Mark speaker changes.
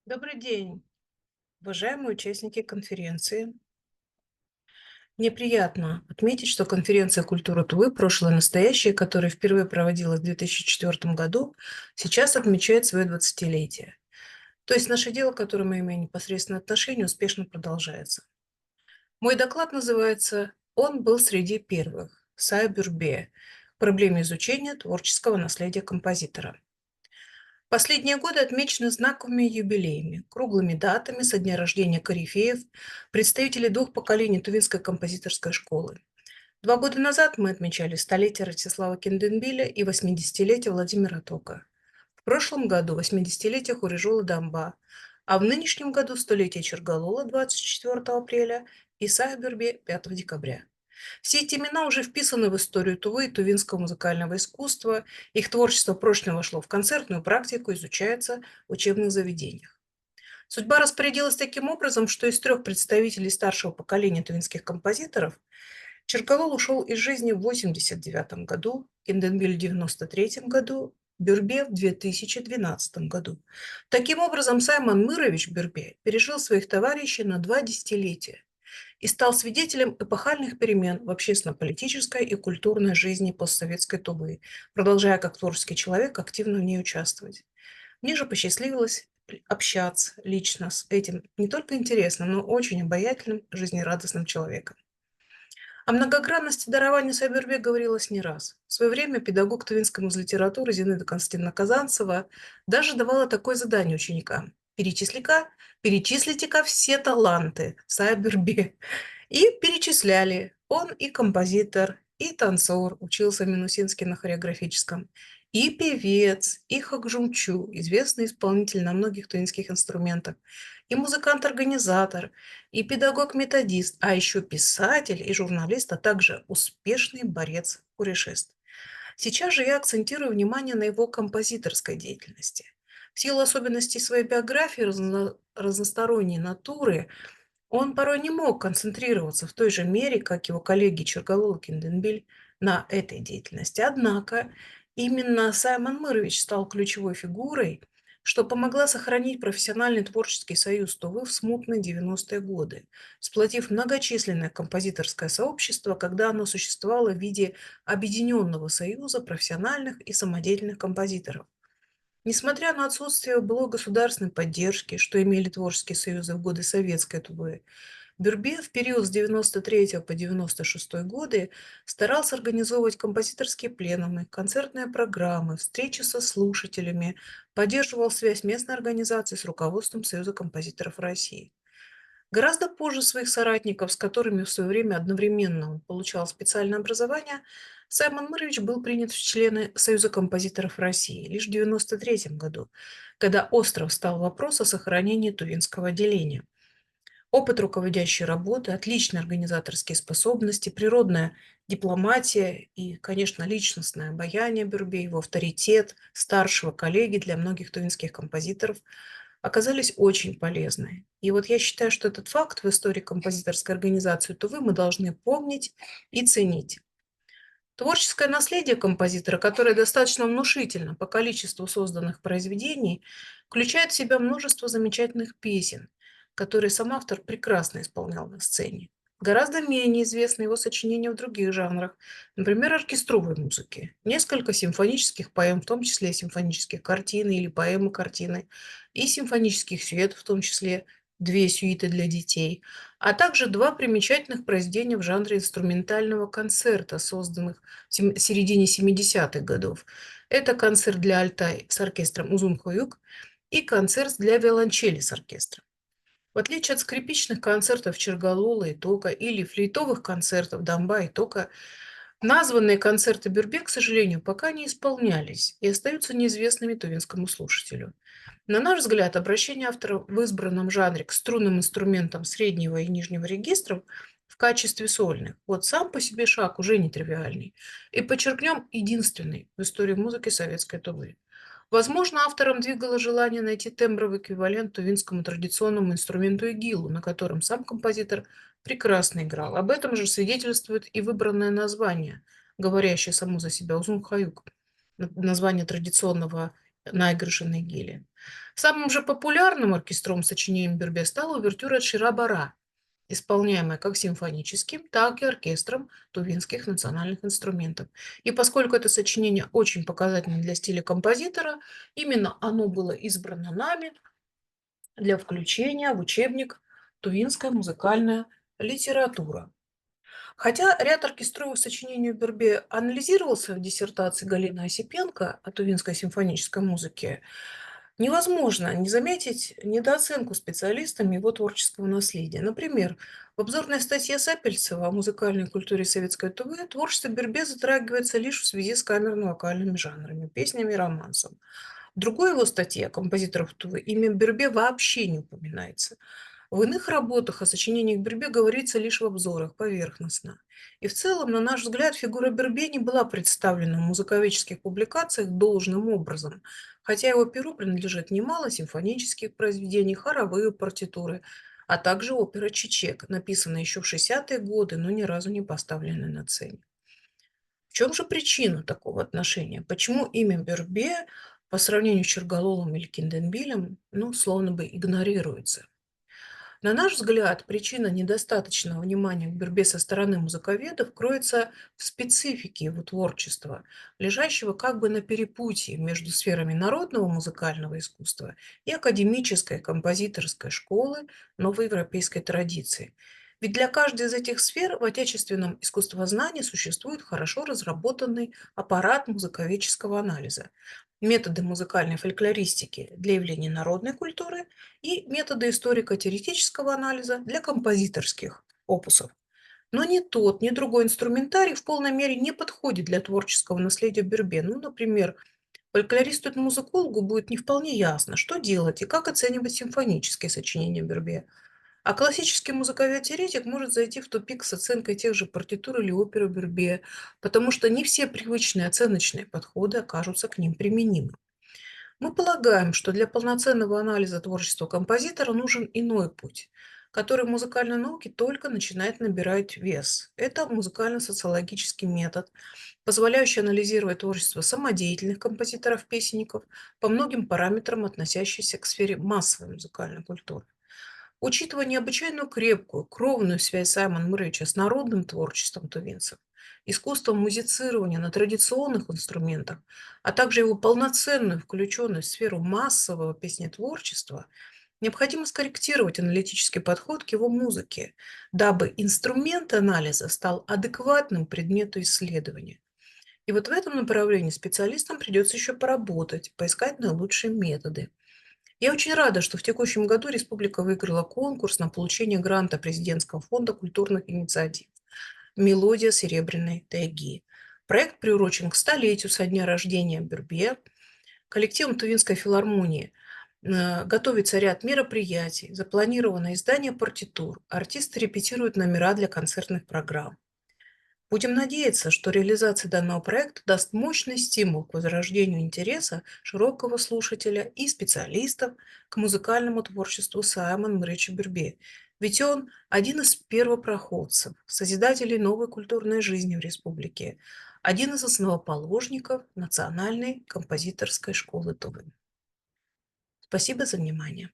Speaker 1: Добрый день, уважаемые участники конференции. Мне приятно отметить, что конференция «Культура Тувы. Прошлое и настоящее», которая впервые проводилась в 2004 году, сейчас отмечает свое 20-летие. То есть наше дело, к которому мы имеем непосредственное отношение, успешно продолжается. Мой доклад называется «Он был среди первых. Сая Бюрбе. Проблемы изучения творческого наследия композитора». Последние годы отмечены знаковыми юбилеями, круглыми датами со дня рождения корифеев, представителей двух поколений Тувинской композиторской школы. 2 года назад мы отмечали столетие Ростислава Кенденбиля и 80-летие Владимира Тока. В прошлом году 80-летие Хурижула Дамба, а в нынешнем году столетие Чергалола 24 апреля и Сайберби 5 декабря. Все эти имена уже вписаны в историю Тувы и тувинского музыкального искусства. Их творчество прочно вошло в концертную практику, изучается в учебных заведениях. Судьба распорядилась таким образом, что из 3 представителей старшего поколения тувинских композиторов Черкалол ушел из жизни в 1989 году, Кенденбиль в 1993 году, Бюрбе в 2012 году. Таким образом, Саймон Мырович Бюрбе пережил своих товарищей на 2 десятилетия и стал свидетелем эпохальных перемен в общественно-политической и культурной жизни постсоветской Тувы, продолжая как творческий человек активно в ней участвовать. Мне же посчастливилось общаться лично с этим не только интересным, но очень обаятельным, жизнерадостным человеком. О многогранности дарования Сайбербе говорилось не раз. В свое время педагог тувинской литературы Зинаида Константиновна Казанцева даже давала такое задание ученикам. Перечислите-ка все таланты Сайбербе. И перечисляли. Он и композитор, и танцор, учился Минусинский на хореографическом, и певец, и хакжумчу, известный исполнитель на многих тувинских инструментах, и музыкант-организатор, и педагог-методист, а еще писатель и журналист, а также успешный борец-курешист. Сейчас же я акцентирую внимание на его композиторской деятельности. В силу особенностей своей биографии, разносторонней натуры, он порой не мог концентрироваться в той же мере, как его коллеги Черголол и Кенденбиль, на этой деятельности. Однако именно Саймон Мырович стал ключевой фигурой, что помогла сохранить профессиональный творческий союз Тувы в смутные 90-е годы, сплотив многочисленное композиторское сообщество, когда оно существовало в виде объединенного союза профессиональных и самодеятельных композиторов. Несмотря на отсутствие былой государственной поддержки, что имели творческие союзы в годы советской Тувы, Бюрбе в период с 93 по 96 годы старался организовывать композиторские пленумы, концертные программы, встречи со слушателями, поддерживал связь местной организации с руководством Союза композиторов России. Гораздо позже своих соратников, с которыми в свое время одновременно он получал специальное образование, Саймон Мырович был принят в члены Союза композиторов России лишь в 1993 году, когда остро встал вопрос о сохранении тувинского отделения. Опыт руководящей работы, отличные организаторские способности, природная дипломатия и, конечно, личностное обаяние Бюрбе, его авторитет старшего коллеги для многих тувинских композиторов оказались очень полезны. И вот я считаю, что этот факт в истории композиторской организации Тувы мы должны помнить и ценить. Творческое наследие композитора, которое достаточно внушительно по количеству созданных произведений, включает в себя множество замечательных песен, которые сам автор прекрасно исполнял на сцене. Гораздо менее известны его сочинения в других жанрах, например, оркестровой музыки. Несколько симфонических поэм, в том числе симфонических картин или поэмы-картины, и симфонических сюит, в том числе 2 сюиты для детей, а также 2 примечательных произведения в жанре инструментального концерта, созданных в середине 70-х годов. Это концерт для альта с оркестром Узун-Хуюк и концерт для виолончели с оркестром. В отличие от скрипичных концертов Чергалула и Тока или флейтовых концертов Дамба и Тока, названные концерты Бюрбе, к сожалению, пока не исполнялись и остаются неизвестными тувинскому слушателю. На наш взгляд, обращение автора в избранном жанре к струнным инструментам среднего и нижнего регистров в качестве сольных, вот сам по себе шаг уже нетривиальный. И подчеркнем, единственный в истории музыки советской Тувы. Возможно, автором двигало желание найти тембровый эквивалент тувинскому традиционному инструменту игилу, на котором сам композитор прекрасно играл. Об этом же свидетельствует и выбранное название, говорящее само за себя Узун-Хаюк, название традиционного наигрыши Гили. Самым же популярным оркестровым сочинением Бюрбе стала увертюра «Шира-бара», исполняемая как симфоническим, так и оркестром тувинских национальных инструментов. И поскольку это сочинение очень показательно для стиля композитора, именно оно было избрано нами для включения в учебник «Тувинская музыкальная литература». Хотя ряд оркестровых сочинений Бюрбе анализировался в диссертации Галины Осипенко о тувинской симфонической музыке, невозможно не заметить недооценку специалистами его творческого наследия. Например, в обзорной статье Сапельцева о музыкальной культуре советской Тувы творчество Бюрбе затрагивается лишь в связи с камерно-вокальными жанрами, песнями и романсом. В другой его статье о композиторах Тувы имя Бюрбе вообще не упоминается. В иных работах о сочинениях Бюрбе говорится лишь в обзорах, поверхностно. И в целом, на наш взгляд, фигура Бюрбе не была представлена в музыковедческих публикациях должным образом, хотя его перу принадлежит немало симфонических произведений, хоровые партитуры, а также опера «Чичек», написанная еще в 60-е годы, но ни разу не поставленная на сцене. В чем же причина такого отношения? Почему имя Бюрбе по сравнению с Чергололом или Кинденбилем, словно бы игнорируется? На наш взгляд, причина недостаточного внимания к Бюрбе со стороны музыковедов кроется в специфике его творчества, лежащего как бы на перепутье между сферами народного музыкального искусства и академической композиторской школы новоевропейской традиции. Ведь для каждой из этих сфер в отечественном искусствознании существует хорошо разработанный аппарат музыковедческого анализа, методы музыкальной фольклористики для явления народной культуры и методы историко-теоретического анализа для композиторских опусов. Но ни тот, ни другой инструментарий в полной мере не подходит для творческого наследия Бюрбе. Например, фольклористу-музыкологу будет не вполне ясно, что делать и как оценивать симфонические сочинения Бюрбе. А классический музыковед-теоретик может зайти в тупик с оценкой тех же партитур или оперы Бюрбе, потому что не все привычные оценочные подходы окажутся к ним применимы. Мы полагаем, что для полноценного анализа творчества композитора нужен иной путь, который в музыкальной науке только начинает набирать вес. Это музыкально-социологический метод, позволяющий анализировать творчество самодеятельных композиторов-песенников по многим параметрам, относящихся к сфере массовой музыкальной культуры. Учитывая необычайно крепкую, кровную связь Саймона Мрыча с народным творчеством тувинцев, искусством музицирования на традиционных инструментах, а также его полноценную включенность в сферу массового песнетворчества, необходимо скорректировать аналитический подход к его музыке, дабы инструмент анализа стал адекватным предмету исследования. И вот в этом направлении специалистам придется еще поработать, поискать наилучшие методы. Я очень рада, что в текущем году республика выиграла конкурс на получение гранта Президентского фонда культурных инициатив «Мелодия Серебряной тайги». Проект приурочен к столетию со дня рождения Бюрбе. Коллективом Тувинской филармонии готовится ряд мероприятий, запланировано издание партитур, артисты репетируют номера для концертных программ. Будем надеяться, что реализация данного проекта даст мощный стимул к возрождению интереса широкого слушателя и специалистов к музыкальному творчеству Саймон Мрыча Бюрбе. Ведь он один из первопроходцев, созидателей новой культурной жизни в республике, один из основоположников Национальной композиторской школы Тувы. Спасибо за внимание.